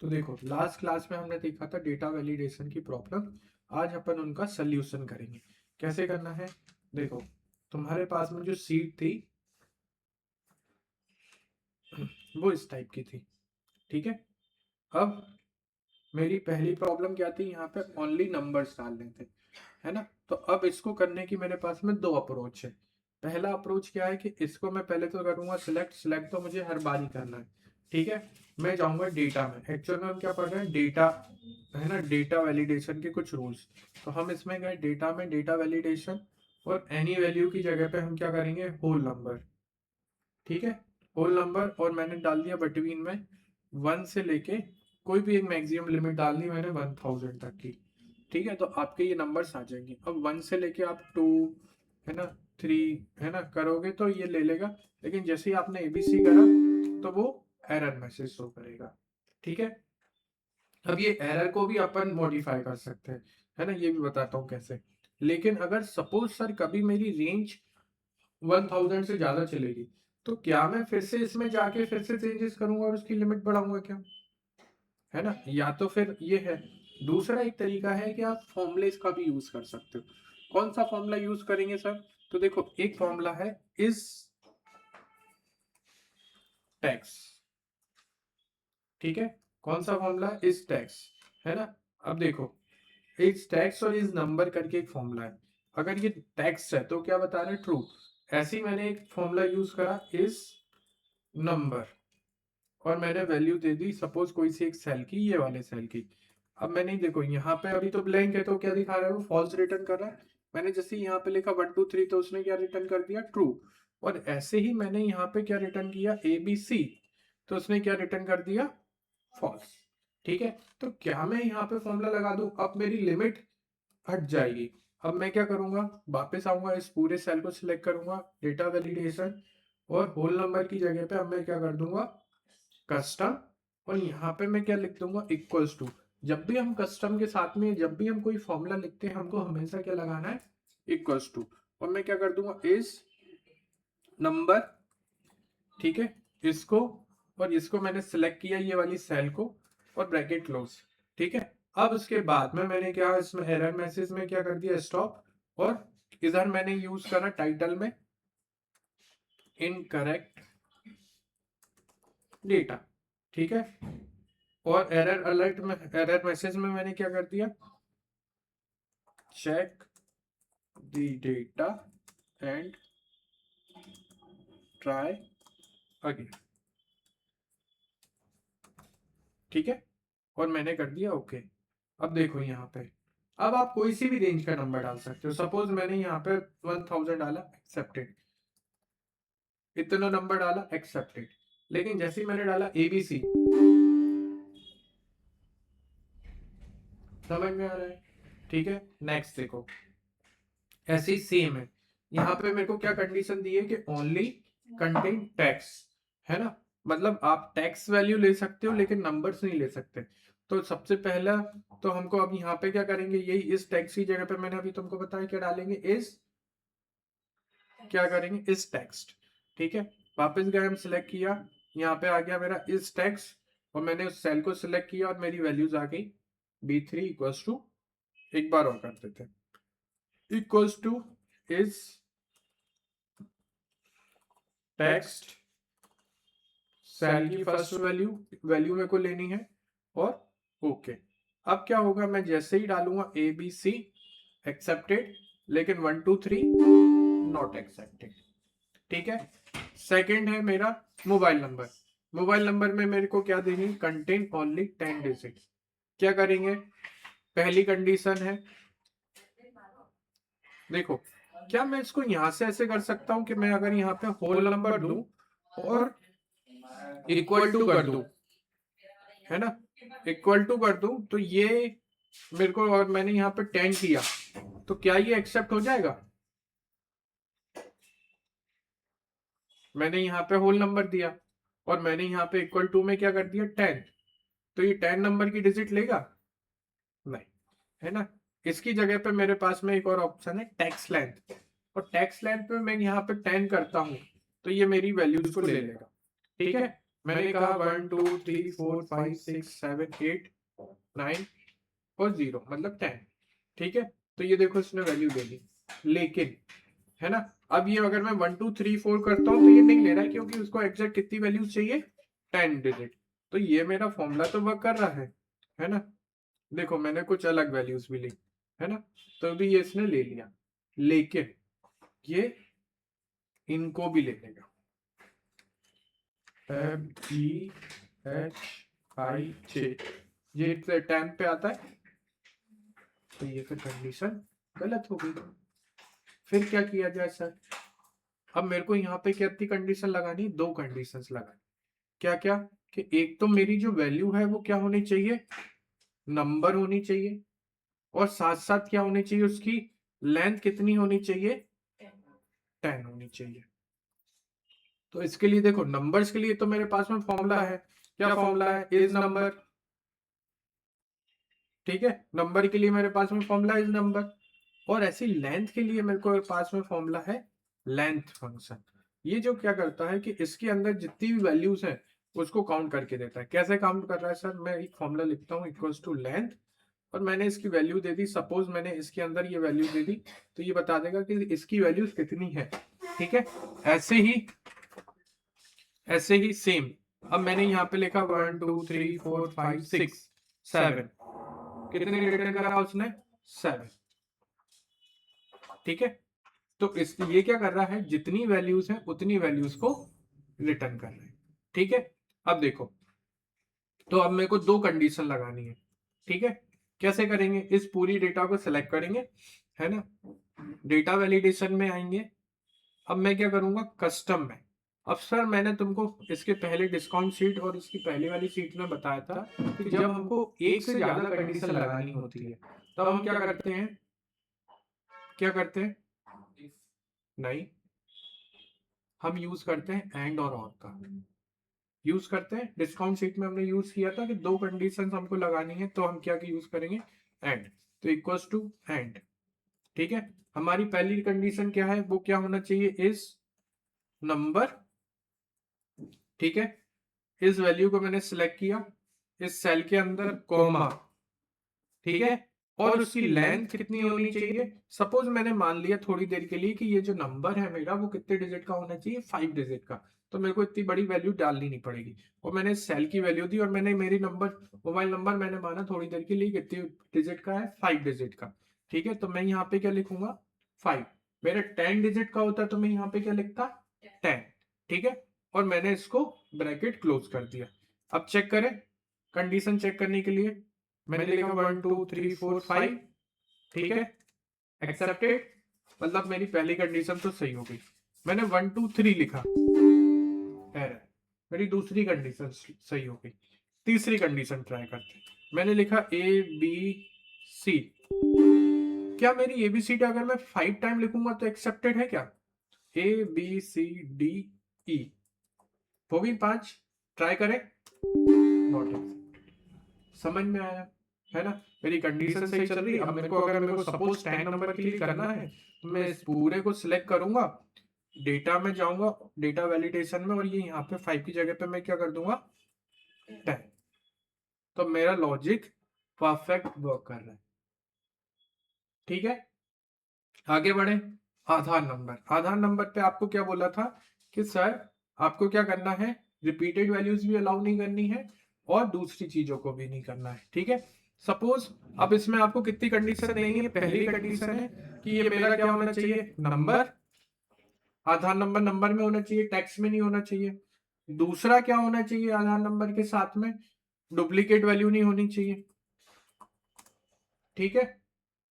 तो देखो last class में हमने देखा था डेटा वैलिडेशन की प्रॉब्लम। आज अपन उनका सल्यूशन करेंगे। कैसे करना है? देखो, तुम्हारे पास में जो सीट थी वो इस टाइप की थी। ठीक है। अब मेरी पहली प्रॉब्लम क्या थी? यहाँ पे ओनली नंबर्स डालने थे, है ना। तो अब इसको करने की मेरे पास में दो अप्रोच है। पहला अप्रोच क्या है कि इसको मैं पहले तो करूंगा सिलेक्ट। सिलेक्ट तो मुझे हर बार ही करना है। ठीक है। मैं जाऊंगा डेटा में। एक्चुअल में हम क्या पढ़ रहे हैं? डेटा, है ना, डेटा वैलिडेशन के कुछ रूल्स। तो हम इसमें गए डेटा में, डेटा वैलिडेशन, और एनी वैल्यू की जगह पे हम क्या करेंगे? Whole number. ठीक है। होल नंबर, और मैंने डाल दिया बिटवीन में 1 से लेके कोई भी एक मैक्सिमम लिमिट डाल दी मैंने 1000 तक की। ठीक है। तो आपके ये नंबर्स आ जाएंगे। अब 1 से लेके आप 2, है ना, 3, है ना, करोगे तो ये ले लेगा। लेकिन जैसे ही आपने एबीसी करा तो वो एरर मैसेज शो करेगा। ठीक है। अब ये एरर को भी अपन मॉडिफाई कर सकते हैं, है ना, ये भी बताता हूँ कैसे। लेकिन अगर सपोज सर कभी मेरी रेंज 1000 से ज्यादा चलेगी, तो क्या मैं फिर से इसमें जाके फिर से चेंजेस करूंगा और उसकी लिमिट बढ़ाऊंगा क्या? है ना। या तो फिर ये है। दूसरा एक तरीका है कि आप फॉर्मूलेस का भी यूज कर सकते हो। कौन सा फॉर्मूला यूज करेंगे सर? तो देखो, एक फॉर्मूला है इज टैक्स। ठीक है। कौन सा फॉर्मूला? इज टैक्स, है ना। अब देखो, इज टैक्स और इज नंबर करके एक फॉर्मूला है। अगर ये टैक्स है तो क्या बता रहे हैं? ट्रू। ऐसे ही मैंने एक फॉर्मूला यूज करा इज नंबर, और मैंने वैल्यू दे दी सपोज कोई सी एक सेल की, ये वाले सेल की। अब मैंने देखो यहाँ पे अभी तो ब्लैंक है, तो क्या दिखा रहा है? वो फॉल्स रिटर्न कर रहा है। मैंने जैसे यहाँ पे लिखा 1 2 3, तो उसने क्या रिटर्न कर दिया? ट्रू। और ऐसे ही मैंने यहाँ पे क्या रिटर्न किया? ABC, तो उसने क्या रिटर्न कर दिया? फॉल्स। ठीक है। तो क्या मैं यहाँ पे फॉर्मूला लगा दूं? अब मेरी लिमिट हट जाएगी। अब मैं क्या करूंगा? वापस आऊंगा, इस पूरे सेल को सिलेक्ट करूंगा, डेटा वैलिडेशन, और होल नंबर की जगह पे अब मैं क्या कर दूंगा? कस्टम। और यहाँ पे मैं क्या लिख दूंगा? Equals to. जब भी हम कस्टम के साथ में, जब भी हम कोई फॉर्मूला लिखते हैं, हमको हमेशा क्या लगाना है? Equals to. और मैं क्या कर दूंगा? Is number. ठीक है। इसको और इसको मैंने सिलेक्ट किया, ये वाली सेल को, और ब्रैकेट क्लोज। ठीक है। अब उसके बाद में मैंने क्या, इसमें एरर मैसेज में क्या कर दिया? स्टॉप। और इधर मैंने यूज करा टाइटल में इनकरेक्ट डेटा। ठीक है। और एरर अलर्ट में, एरर मैसेज में मैंने क्या कर दिया? Check the data and try again. ठीक है। और मैंने कर दिया ओके। अब देखो यहाँ पे, अब आप कोई सी भी रेंज का नंबर डाल सकते हो। सपोज मैंने यहाँ पे 1000 डाला, एक्सेप्टेड। इतना नंबर डाला, एक्सेप्टेड। लेकिन जैसे ही मैंने डाला ABC, समझ में आ रहा है? ठीक है। नेक्स्ट देखो, ऐसे ही सेम है। यहाँ पे मेरे को क्या कंडीशन दी है कि ओनली कंटेन टैक्स, है ना। मतलब आप टैक्स वैल्यू ले सकते हो लेकिन नंबर्स नहीं ले सकते। तो सबसे पहला, तो हमको अब यहाँ पे क्या करेंगे? यही इस टैक्स की जगह पे मैंने अभी तुमको बताया क्या डालेंगे? इस, क्या करेंगे? इस टेक्स्ट। ठीक है। वापस गए, हम सिलेक्ट किया, यहाँ पे आ गया मेरा इस टेक्स्ट, और मैंने उस सेल को सिलेक्ट किया और मेरी वैल्यूज आ गई B3 इक्वल्स टू, एक बार और कर देते हैं, equals to is text, cell की फर्स्ट वैल्यू, वैल्यू मेरे को लेनी है, और ओके। अब क्या होगा? मैं जैसे ही डालूंगा ABC एक्सेप्टेड, लेकिन 1 2 3 नॉट एक्सेप्टेड। ठीक है। सेकंड है मेरा मोबाइल नंबर। मोबाइल नंबर में मेरे को क्या देनी? Contain only 10 digit. क्या करेंगे? पहली कंडीशन है, देखो, क्या मैं इसको यहां से ऐसे कर सकता हूं कि मैं अगर यहाँ पे होल नंबर दूं और इक्वल टू कर दूं, है ना, इक्वल टू कर दूं, तो ये मेरे को, और मैंने यहाँ पे 10 किया, तो क्या ये एक्सेप्ट हो जाएगा? मैंने यहाँ पे होल नंबर दिया और मैंने यहाँ पे इक्वल टू में क्या कर दिया? 10। तो ये 10 नंबर की डिजिट लेगा? नहीं, है ना। इसकी जगह पे मेरे पास में एक और ऑप्शन है, टैक्स लेंथ। और टैक्स लेंथ में मैं यहाँ पे 10 करता हूँ, तो ये मेरी वैल्यूज को ले लेगा। ठीक है। मैंने कहा 1 2 3 4 5 6 7 8 9 और 0 मतलब 10, ठीक है। तो ये देखो इसने वैल्यू दे दी, लेकिन है ना, अब ये अगर मैं 1 2 3 4 करता हूँ तो ये नहीं ले रहा है, क्योंकि उसको एग्जैक्ट कितनी वैल्यूज चाहिए, 10 डिजिट। तो ये मेरा फॉर्मूला तो वर्क कर रहा है ना। देखो मैंने कुछ अलग वैल्यूज भी ली, है ना, तो भी ये इसने ले लिया, लेकिन ये इनको भी ले लेगा। FGHI ये 10 पे आता है, तो ये फिर कंडीशन गलत हो गई। फिर क्या किया जाए सर? अब मेरे को यहाँ पे कितनी कंडीशन लगानी, 2 कंडीशंस लगानी। क्या क्या? कि एक तो मेरी जो वैल्यू है वो क्या होनी चाहिए, नंबर होनी चाहिए, और साथ साथ क्या होनी चाहिए, उसकी लेंथ कितनी होनी चाहिए, 10 होनी चाहिए। तो इसके लिए देखो, नंबर्स के लिए तो मेरे पास में फॉर्मूला है। क्या फॉर्मूला है? इज नंबर, ठीक है। नंबर के लिए मेरे पास में फॉर्मूला इज नंबर, और ऐसी लेंथ के लिए मेरे को पास में फॉर्मूला है लेंथ फंक्शन। ये जो क्या करता है कि इसके अंदर जितनी भी वैल्यूज हैं उसको काउंट करके देता है। कैसे काउंट कर रहा है सर? मैं एक फॉर्मूला लिखता हूँ, इक्वल्स टू लेंथ, और मैंने इसकी वैल्यू दे दी। सपोज मैंने इसके अंदर ये वैल्यू दे दी, तो ये बता देगा कि इसकी वैल्यूज कितनी है, ठीक है। ऐसे ही सेम, अब मैंने यहाँ पे लिखा 1 2 3 4 5 6 7, कितने रिटर्न करा उसने, 7, ठीक है। तो इस ये क्या कर रहा है, जितनी वैल्यूज हैं उतनी वैल्यूज को रिटर्न कर रहे हैं, ठीक है। अब देखो, तो अब मेरे को 2 कंडीशन लगानी है, ठीक है। कैसे करेंगे? इस पूरी डेटा को सिलेक्ट करेंगे, है ना, डेटा वैलिडेशन में आएंगे। अब मैं क्या करूंगा, कस्टम में। अब सर मैंने तुमको इसके पहले डिस्काउंट शीट और इसकी पहले वाली शीट में बताया था कि जब हमको एक से ज्यादा कंडीशन लगानी होती है तब हम क्या करते हैं, नहीं, हम यूज करते हैं एंड और का यूज करते हैं। डिस्काउंट शीट में हमने यूज किया था कि 2 कंडीशंस हमको लगानी है, तो हम क्या यूज करेंगे, एंड। तो इक्वल्स टू एंड, ठीक है। हमारी पहली कंडीशन क्या है, वो क्या होना चाहिए, इस नंबर, ठीक है। इस वैल्यू को मैंने सिलेक्ट किया, इस सेल के अंदर कॉमा, ठीक है, और उसकी लेंथ कितनी होनी चाहिए। सपोज मैंने मान लिया थोड़ी देर के लिए कि ये जो नंबर है मेरा वो कितने डिजिट का होना चाहिए, 5 डिजिट का। तो मेरे को इतनी बड़ी वैल्यू डालनी नहीं पड़ेगी, और मैंने सेल की वैल्यू दी, और मैंने मेरी मोबाइल नंबर मैंने माना थोड़ी देर के लिए कितनी डिजिट का है, 5 डिजिट का, ठीक है। तो मैं यहाँ पे क्या लिखूंगा, 5। मेरा 10 डिजिट का होता तो मैं यहाँ पे क्या लिखता, 10, ठीक है। और मैंने इसको ब्रैकेट क्लोज कर दिया। अब चेक करें, कंडीशन चेक करने के लिए मैंने लिखा 1 2 3 4 5, ठीक है, एक्सेप्टेड, मतलब मेरी पहली कंडीशन तो सही हो गई। मैंने 1 2 3 लिखा, एरर, मेरी दूसरी कंडीशन सही हो गई। तीसरी कंडीशन ट्राई करते, मैंने लिखा ABC। क्या मेरी एबीसीडी अगर मैं 5 टाइम लिखूंगा तो एक्सेप्टेड है क्या? ABCDE हो गई 5, ट्राई करें, नॉट एक्सेप्टेड। समझ में आया, है ना। मेरी कंडीशन सही चल रही है। अब मेरे को सपोज 10 नंबर के लिए करना है, तो मैं इस पूरे को सिलेक्ट करूंगा, डेटा में जाऊंगा, डेटा वैलिडेशन में, और ये यहाँ पे 5 की जगह पे मैं क्या कर दूंगा, 10। तो मेरा लॉजिक परफेक्ट वर्क कर रहा है, ठीक है। आगे बढ़े, आधार नंबर पे आपको क्या बोला था कि सर आपको क्या करना है, रिपीटेड वैल्यूज भी अलाउ नहीं करनी है और दूसरी चीजों को भी नहीं करना है, ठीक है। सपोज अब इसमें आपको कितनी कंडीशन देनी है, पहली कंडीशन है कि ये मेरा क्या होना चाहिए, नंबर, आधार नंबर नंबर में होना चाहिए, टेक्स्ट में नहीं होना चाहिए। दूसरा क्या होना चाहिए, आधार नंबर के साथ में डुप्लीकेट वैल्यू नहीं होनी चाहिए, ठीक है,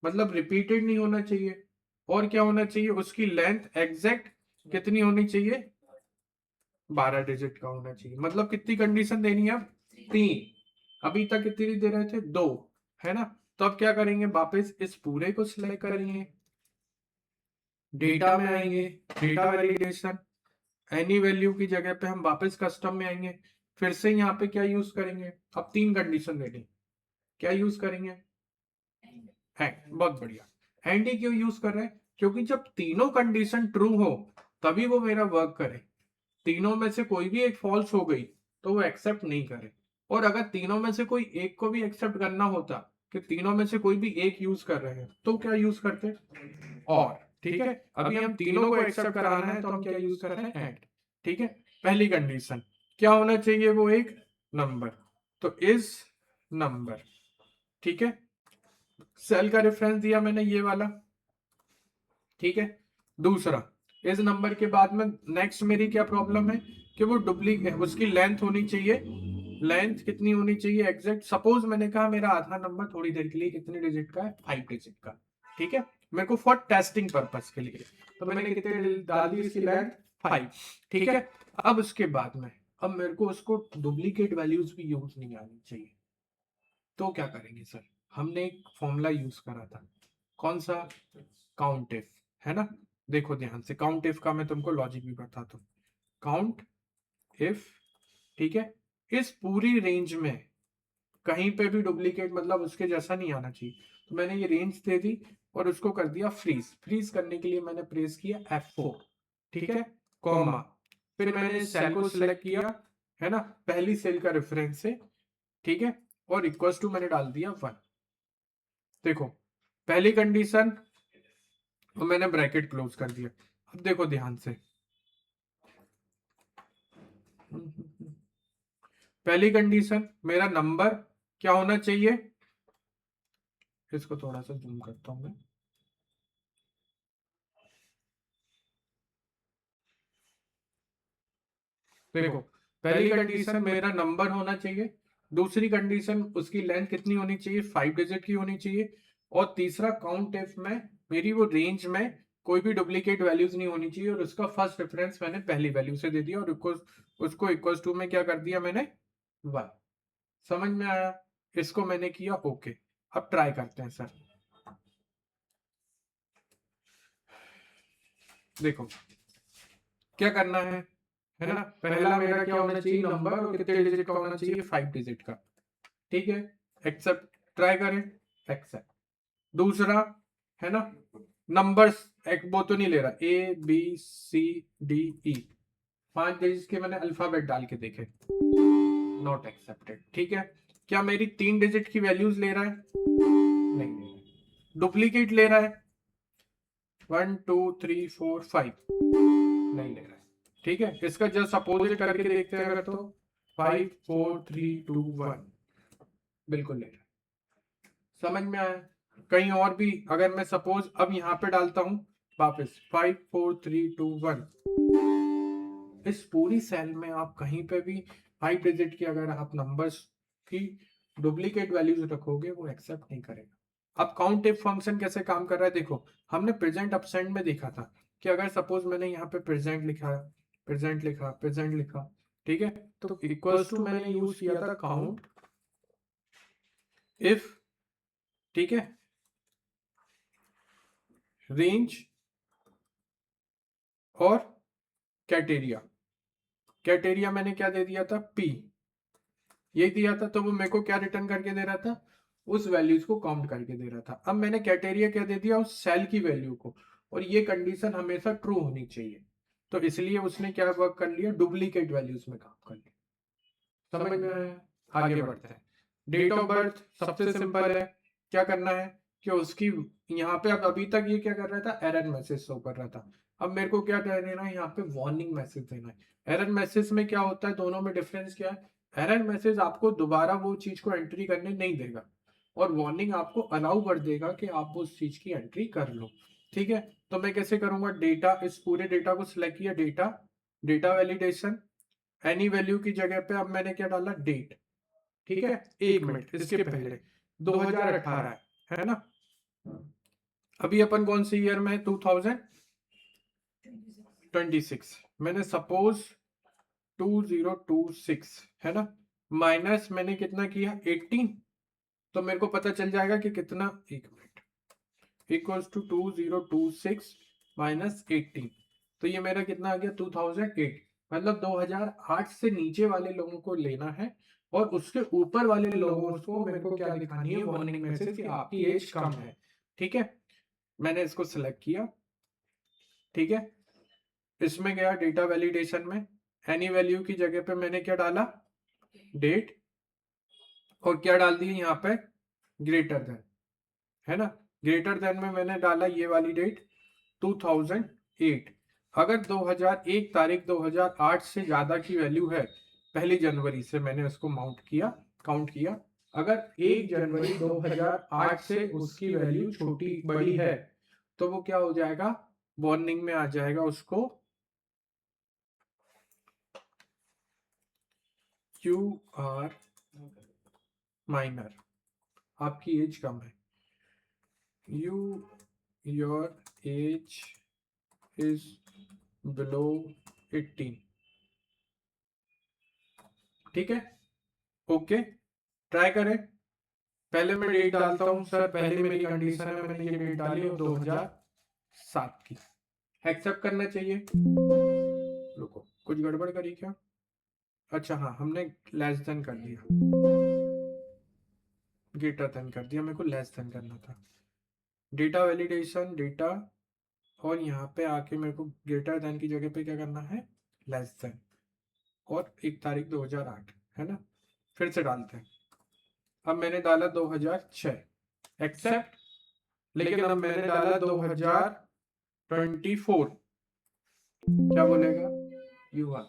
मतलब रिपीटेड नहीं होना चाहिए। और क्या होना चाहिए, उसकी लेंथ एग्जैक्ट कितनी होनी चाहिए, 12 डिजिट का होना चाहिए। मतलब कितनी कंडीशन देनी है, 3। अभी तक कितनी दे रहे थे, 2, है ना। तो अब क्या करेंगे, वापस इस पूरे को सिलेक्ट करेंगे, डेटा में आएंगे, डेटा वैलिडेशन, एनी वैल्यू की जगह पे हम वापस कस्टम में आएंगे, फिर से यहाँ पे क्या यूज करेंगे, अब 3 कंडीशन देनी, क्या यूज करेंगे, एंड। बहुत बढ़िया, एंड ही क्यों यूज कर रहे हैं, क्योंकि जब तीनों कंडीशन ट्रू हो तभी वो मेरा वर्क करे। तीनों में से कोई भी एक फॉल्स हो गई तो वो एक्सेप्ट नहीं करे। और अगर तीनों में से कोई एक को भी एक्सेप्ट करना होता कि तीनों में से कोई भी एक यूज कर रहे हैं तो क्या यूज करते, और। ठीक है, अभी हम तीनों को एक्सेप्ट कराना है तो हम क्या यूज कर रहे हैं, एंड। ठीक है, पहली कंडीशन क्या होना चाहिए, वो एक नंबर, तो इस नंबर। ठीक है, सेल का रेफरेंस दिया मैंने ये वाला। ठीक है, दूसरा इस नंबर के बाद में नेक्स्ट मेरी क्या प्रॉब्लम है कि वो डुप्लीकेट, उसकी लेंथ होनी चाहिए, लेंथ कितनी होनी चाहिए एग्जैक्ट। सपोज मैंने कहा मेरा आधार नंबर थोड़ी देर के लिए कितने डिजिट का है, 5 डिजिट का। ठीक है, मेरे को फॉर टेस्टिंग पर्पस के लिए, तो मैंने कितने डाल दी इसकी लेंथ, 5। ठीक है, अब उसके बाद में अब मेरे को उसको डुप्लीकेट वैल्यूज भी यूज नहीं आनी चाहिए, तो क्या करेंगे सर, हमने एक फॉर्मूला यूज करा था, कौन सा, काउंट इफ, है ना। देखो ध्यान से, काउंट इफ का मैं तुमको लॉजिक भी बताता हूँ। काउंट इफ, ठीक है, इस पूरी रेंज में कहीं पे भी डुप्लीकेट मतलब उसके जैसा नहीं आना चाहिए, तो मैंने ये रेंज दे दी और उसको कर दिया फ्रीज। फ्रीज करने के लिए मैंने प्रेस किया F4। ठीक है, कॉमा, फिर मैंने सेल को सिलेक्ट किया, है ना, पहली सेल का रेफरेंस से। ठीक है, और इक्वल्स टू मैंने डाल दिया 1। देखो, पहली कंडीशन और मैंने ब्रैकेट क्लोज कर दिया। अब देखो ध्यान से, पहली कंडीशन मेरा नंबर क्या होना चाहिए, इसको थोड़ा सा जूम करता हूं मैं। देखो, पहली कंडीशन मेरा नंबर होना चाहिए, दूसरी कंडीशन उसकी लेंथ कितनी होनी चाहिए, 5 डिजिट की होनी चाहिए, और तीसरा काउंट इफ में मेरी वो रेंज में कोई भी डुप्लीकेट वैल्यूज नहीं होनी चाहिए, और उसका फर्स्ट रेफरेंस मैंने पहली वैल्यू से दे दिया, और उसको इक्वल टू में क्या कर दिया मैंने, 1। समझ में आया, इसको मैंने किया ओके। अब ट्राई करते हैं सर। देखो क्या करना है ना, पहला मेरा क्या होना चाहिए, नंबर, और कितने डिजिट का होना चाहिए, 5 डिजिट का। ठीक है, एक्सेप्ट, ट्राई करें, एक्सेप्ट। दूसरा, है ना, नंबर्स एक वो तो नहीं ले रहा, ABCDE, 5 डिजिट के मैंने अल्फाबेट डाल के देखे, नॉट एक्सेप्टेड। ठीक है, क्या मेरी 3 डिजिट की वैल्यूज ले रहा है, नहीं ले रहा है। डुप्लीकेट ले रहा है, 1 2 3 4 5, नहीं ले रहा है। ठीक है, इसका जस्ट अपोजिट करके देखते हैं अगर, तो 5 4 3 2 1, बिल्कुल ले रहा है। समझ में आया, कहीं और भी अगर मैं सपोज अब यहां पे डालता हूं वापस 5 4 3 2 1, इस पूरी सेल में आप कहीं पे भी 5 डिजिट की अगर आप नंबर्स की डुप्लीकेट वैल्यूज रखोगे वो एक्सेप्ट नहीं करेगा। अब काउंट इफ फंक्शन कैसे काम कर रहा है, देखो हमने प्रेजेंट अपसेंट में देखा था कि अगर सपोज मैंने यहाँ पे प्रेजेंट लिखा, प्रेजेंट लिखा, प्रेजेंट लिखा, ठीक है, तो इक्वल्स टू मैंने यूज किया था काउंट इफ, ठीक है, रेंज और कैटेरिया। कैटेरिया मैंने क्या दे दिया था, P, ये दिया था, तो वो मेरे को क्या रिटर्न करके दे रहा था, उस वैल्यूज को काउंट करके दे रहा था। अब मैंने कैटेरिया क्या दे दिया, उस सेल की वैल्यू को, और ये कंडीशन हमेशा ट्रू होनी चाहिए, तो इसलिए उसने क्या वर्क कर लिया, डुप्लीकेट वैल्यूज में काम कर लिया। समझ में आया, आगे बढ़ते हैं। डेट ऑफ बर्थ सबसे सिंपल है, क्या करना है कि उसकी यहाँ पे, अब अभी तक ये क्या कर रहा था, एरर मैसेज शो कर रहा था, अब मेरे को क्या देना है, यहाँ पे वार्निंग मैसेज देना है। एरर मैसेज में क्या होता है, दोनों में डिफरेंस क्या है, एरर मैसेज आपको दोबारा वो चीज को एंट्री करने नहीं देगा, और वार्निंग आपको अलाउ कर देगा कि आप उस चीज की एंट्री कर लो। ठीक है, तो मैं कैसे करूंगा, डेटा, इस पूरे डेटा को सिलेक्ट किया, data, data validation, any value की जगह पे अब मैंने क्या डाला, डेट। ठीक है, 1 मिनट इसके पहले 2018 है ना, अभी अपन कौन सी ईयर में है, 2026। मैंने सपोज 2026, है ना, माइनस मैंने कितना किया, 18, तो मेरे को पता चल जाएगा कि कितना, 1 मिनट, इक्वल्स टू 2026 माइनस 18, तो ये मेरा कितना आ गया, 2008। मतलब 2008 से नीचे वाले लोगों को लेना है, और उसके ऊपर वाले लोगों को मेरे को क्या दिखानी है, वार्निंग मैसेज कि आपकी एज कम है। ठीक है, मैंने इसको सिलेक्ट किया। ठीक है, इसमें गया डेटा वैलिडेशन में, एनी वैल्यू की जगह पे मैंने क्या डाला, डेट और क्या डाल दिए यहाँ पे, ग्रेटर देन, है ना। ग्रेटर देन में मैंने डाला ये वाली डेट 2008। अगर 2001 तारीख 2008 से ज्यादा की वैल्यू है, 1 जनवरी से मैंने उसको काउंट किया, अगर 1 जनवरी 2008 से उसकी वैल्यू छोटी बड़ी है तो वो क्या हो जाएगा, वार्निंग में आ जाएगा उसको यू आर माइनर, आपकी एज कम है, योर एज इज बिलो 18। ठीक है, ओके, ट्राई करें। पहले मैं डेट डालता हूं सर, पहले मेरी कंडीशन है, मैंने ये डेट डाली 2007 की, एक्सेप्ट करना चाहिए। रुको, कुछ गड़बड़ करी क्या? अच्छा हाँ, हमने लेस देन कर दिया, ग्रेटर देन कर दिया, मेरे को लेस देन करना था। डेटा वैलिडेशन, डेटा, और यहाँ पे आके मेरे को ग्रेटर देन की जगह पे क्या करना है, लेस देन, और 1 तारीख 2008, है ना। फिर से डालते हैं। अब मैंने डाला 2006, एक्सेप्ट, लेकिन अब मैंने डाला 2024, क्या बोलेगा, you are,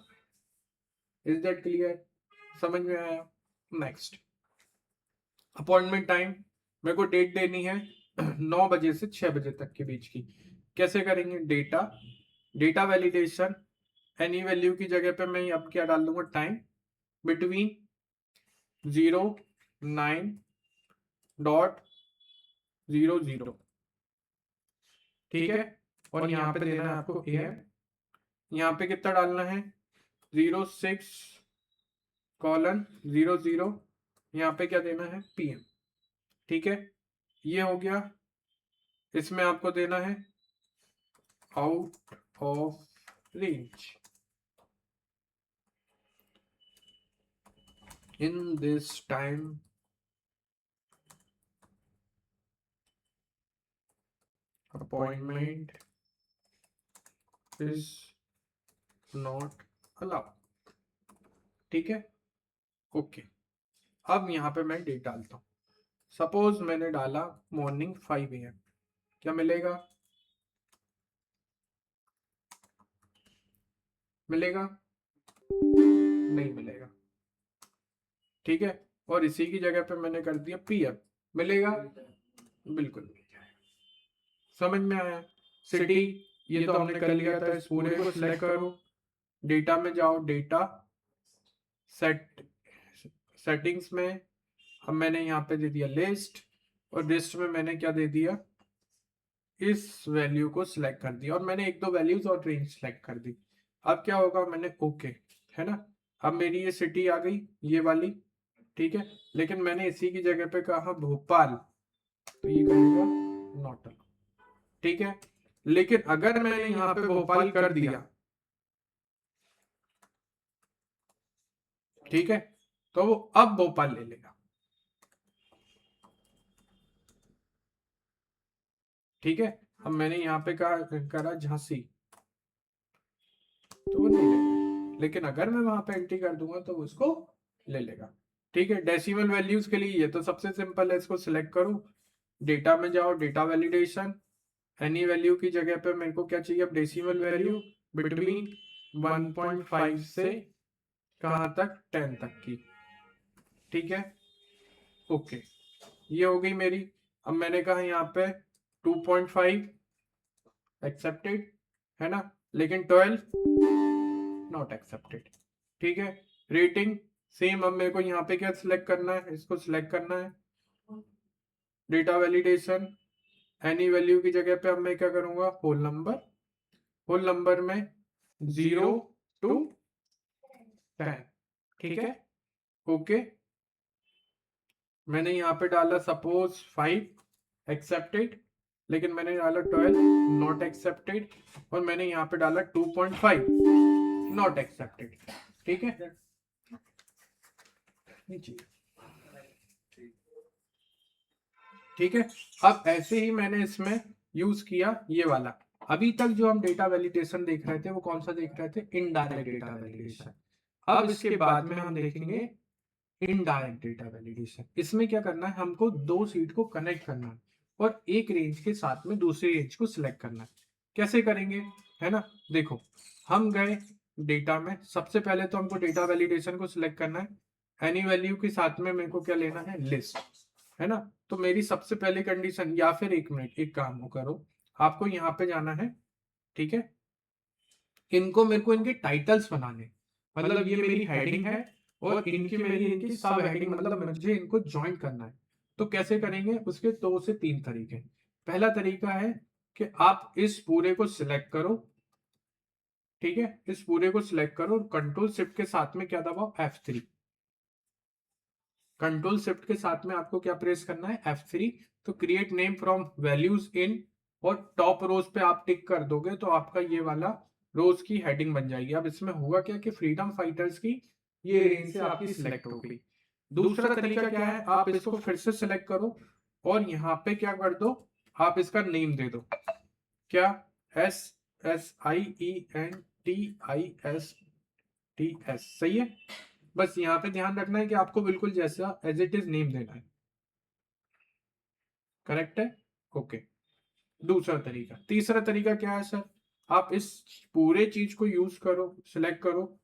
is that clear, समझ में आया? नेक्स्ट, अपॉइंटमेंट टाइम, मेरे को डेट देनी है 9 बजे से 6 बजे तक के बीच की। कैसे करेंगे, डेटा वैलिडेशन, एनी वैल्यू की जगह पे मैं अब क्या डाल दूंगा, टाइम बिटवीन 09.00, ठीक है। और यहाँ पे देना है आपको AM, यहाँ पे कितना डालना है, 06:00, यहाँ पे क्या देना है, PM, ठीक है। ये हो गया। इसमें आपको देना है out of range, in this time appointment is not allowed, ठीक है, ओके। अब यहाँ पे मैं डेट डालता हूँ, सपोज मैंने डाला मॉर्निंग 5 AM, क्या मिलेगा, नहीं मिलेगा, ठीक है। और इसी की जगह पे मैंने कर दिया PM, मिलेगा, बिल्कुल मिल जाएगा। समझ में आया? सिटी, ये तो हमने कर लिया था, इस पूरे को सिलेक्ट करो, डेटा में जाओ, डेटा सेटिंग्स में, अब मैंने यहाँ पे दे दिया लिस्ट, और लिस्ट में मैंने क्या दे दिया, इस वैल्यू को सिलेक्ट कर दिया, और मैंने 1-2 वैल्यूज और रेंज सिलेक्ट कर दी। अब क्या होगा, मैंने ओके, है ना। अब मेरी ये सिटी आ गई, ये वाली, ठीक है, लेकिन मैंने इसी की जगह पे कहा भोपाल, तो ये कहेगा नॉट अलाउड, ठीक है। लेकिन अगर मैंने यहाँ पे भोपाल कर दिया, ठीक है, तो वो अब भोपाल ले लेगा, ठीक है। अब मैंने यहाँ पे करा झांसी, तो वो नहीं लेगा, लेकिन अगर मैं वहां पे एंट्री कर दूंगा तो उसको ले लेगा, ठीक है। डेसिमल वैल्यूज के लिए ये तो सबसे सिंपल है, इसको सिलेक्ट करो, डेटा में जाओ, डेटा वैलिडेशन, एनी वैल्यू की जगह पे मेरे को क्या चाहिए, अब डेसिमल वैल्यू बिटवीन 1.5 से कहां तक, 10 तक की, ठीक है, ओके। ये हो गई मेरी। अब मैंने कहा यहाँ पे 2.5 एक्सेप्टेड, है ना, लेकिन 12 नॉट एक्सेप्टेड, ठीक है। रेटिंग सेम, अब मेरे को यहाँ पे क्या सिलेक्ट करना है, इसको सिलेक्ट करना है, डेटा वैलिडेशन, एनी वैल्यू की जगह पे अब मैं क्या करूंगा, होल नंबर में 0 to 10, ठीक है, ओके। मैंने यहाँ पे डाला सपोज 5 एक्सेप्टेड, लेकिन मैंने डाला 12 नॉट एक्सेप्टेड, और मैंने यहाँ पे डाला 2.5 नॉट एक्सेप्टेड, ठीक है। ठीक है, अब ऐसे ही मैंने इसमें यूज किया ये वाला। अभी तक जो हम डेटा वैलिडेशन देख रहे थे वो कौन सा देख रहे थे, इनडायरेक्ट डेटा वैलिडेशन। अब इसके बाद में हम देखेंगे इनडायरेक्ट डेटा वैलिडेशन। इसमें क्या करना है, हमको दो सीट को कनेक्ट करना है और एक रेंज के साथ में दूसरी रेंज को सिलेक्ट करना है। कैसे करेंगे, है ना? देखो, हम गए डेटा में, सबसे पहले तो हमको डेटा वैलिडेशन को सिलेक्ट करना है। एनी वैल्यू के साथ में मेरे को क्या लेना है, लिस्ट, है ना? तो मेरी सबसे पहली कंडीशन, या फिर एक मिनट, एक काम हो करो, आपको यहाँ पे जाना है, ठीक है? इनको मेरे को इनके टाइटल्स बनाने, मतलब ये मेरी हेडिंग है और इनकी मेरी इनकी सब हेडिंग, मतलब मुझे इनको ज्वाइन करना है। तो कैसे करेंगे, उसके दो से तीन तरीके। पहला तरीका है कि आप इस पूरे को सिलेक्ट करो, ठीक है? इस पूरे को सिलेक्ट करो और कंट्रोल शिफ्ट के साथ में क्या दबाओ, F3। कंट्रोल शिफ्ट के साथ में आपको क्या प्रेस करना है, F3। तो create name from values in, और टॉप रोज पे आप टिक कर दोगे तो आपका ये वाला रोज की हेडिंग बन जाएगी। अब इसमें हुआ क्या कि फ्रीडम फाइटर्स की ये रेंज से आपकी सिलेक्ट हो गई। दूसरा तरीका क्या है, आप इसको फिर से सिलेक्ट करो और यहाँ पे क्या कर दो, आप इसका नेम दे दो, क्या, SSIENTISTS, सही है? बस यहाँ पे ध्यान रखना है कि आपको बिल्कुल जैसा एज इट इज नेम देना है। करेक्ट है? ओके। दूसरा तरीका। तीसरा तरीका क्या है सर, आप इस पूरे चीज को यूज करो, सिलेक्ट करो,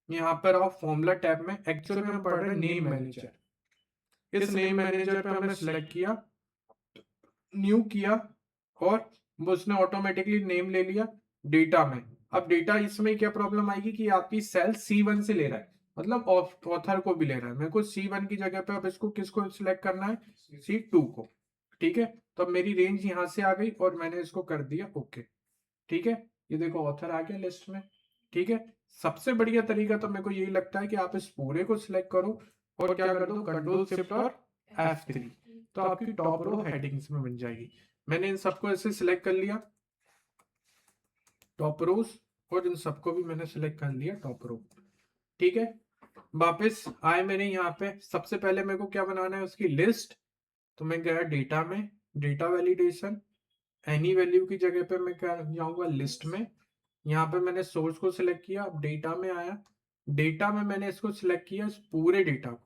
यहाँ पर आओ फॉर्मूला टैब में। एक्चुअल में हम पढ़ रहे हैं नेम मैनेजर। इस नेम मैनेजर पे हमने सिलेक्ट किया, न्यू किया, और उसने ऑटोमेटिकली नेम ले लिया डेटा में। अब डेटा इसमें क्या प्रॉब्लम आएगी कि आपकी सेल C1 से ले रहा है, मतलब ऑथर को भी ले रहा है। मेरे को C1 की जगह पे अब इसको किसको सिलेक्ट करना है, C2 को, ठीक है? तो अब मेरी रेंज यहां से आ गई और मैंने इसको कर दिया ओके, ठीक है? ये देखो ऑथर आ गया लिस्ट में, ठीक है? सबसे बढ़िया तरीका तो मेरे को यही लगता है कि आप इस पूरे को सिलेक्ट करो और क्या कर दो, कंट्रोल शिफ्ट और F3, तो आपकी टॉप रो हेडिंग्स में बन जाएगी। मैंने इन सबको ऐसे सिलेक्ट कर लिया टॉप रोज, और इन सबको भी मैंने सिलेक्ट कर लिया टॉप रो, ठीक है? वापस आए मैंने यहाँ पे, सबसे पहले मेरे को क्या बनाना है, उसकी लिस्ट। तो मैं गया डेटा में, डेटा वैलिडेशन, एनी वैल्यू की जगह पे मैं क्या जाऊंगा, लिस्ट में। यहाँ पे मैंने सोर्स को सिलेक्ट किया, अब डेटा में आया, डेटा में मैंने इसको सिलेक्ट किया, इस पूरे डेटा को,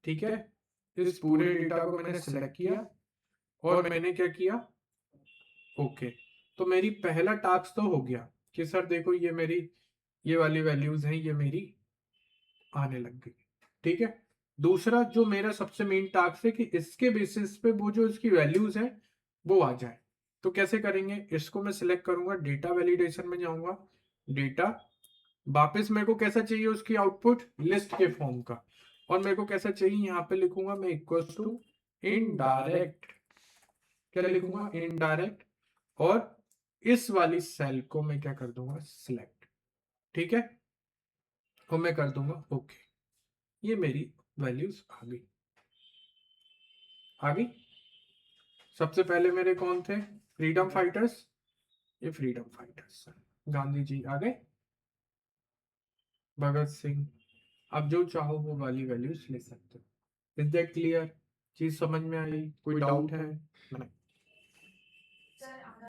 ठीक है? इस पूरे डेटा को मैंने सिलेक्ट किया और मैंने क्या किया, ओके। तो मेरी पहला टास्क तो हो गया कि सर देखो ये मेरी ये वाली वैल्यूज हैं, ये मेरी आने लग गई, ठीक है? दूसरा जो मेरा सबसे मेन टास्क है कि इसके बेसिस पे वो जो इसकी वैल्यूज है वो आ जाए। तो कैसे करेंगे, इसको मैं सिलेक्ट करूंगा, डेटा वैलिडेशन में जाऊंगा, डेटा, वापस मेरे को कैसा चाहिए उसकी आउटपुट, लिस्ट के फॉर्म का, और मेरे को कैसा चाहिए, यहाँ पे लिखूंगा मैं इक्वल्स टू इनडायरेक्ट, क्या लिखूंगा, इनडायरेक्ट, और इस वाली सेल को मैं क्या कर दूंगा, सिलेक्ट, ठीक है? और मैं कर दूंगा ओके। ये मेरी वैल्यूज आ गई, आ गई। सबसे पहले मेरे कौन थे, फ्रीडम फाइटर्स, ये फ्रीडम फाइटर्स, गांधी जी आ गए, भगत सिंह। अब जो चाहो वो वाली वैल्यूज ले सकते हो। Is that clear? चीज समझ में आई? कोई डाउट है? नहीं।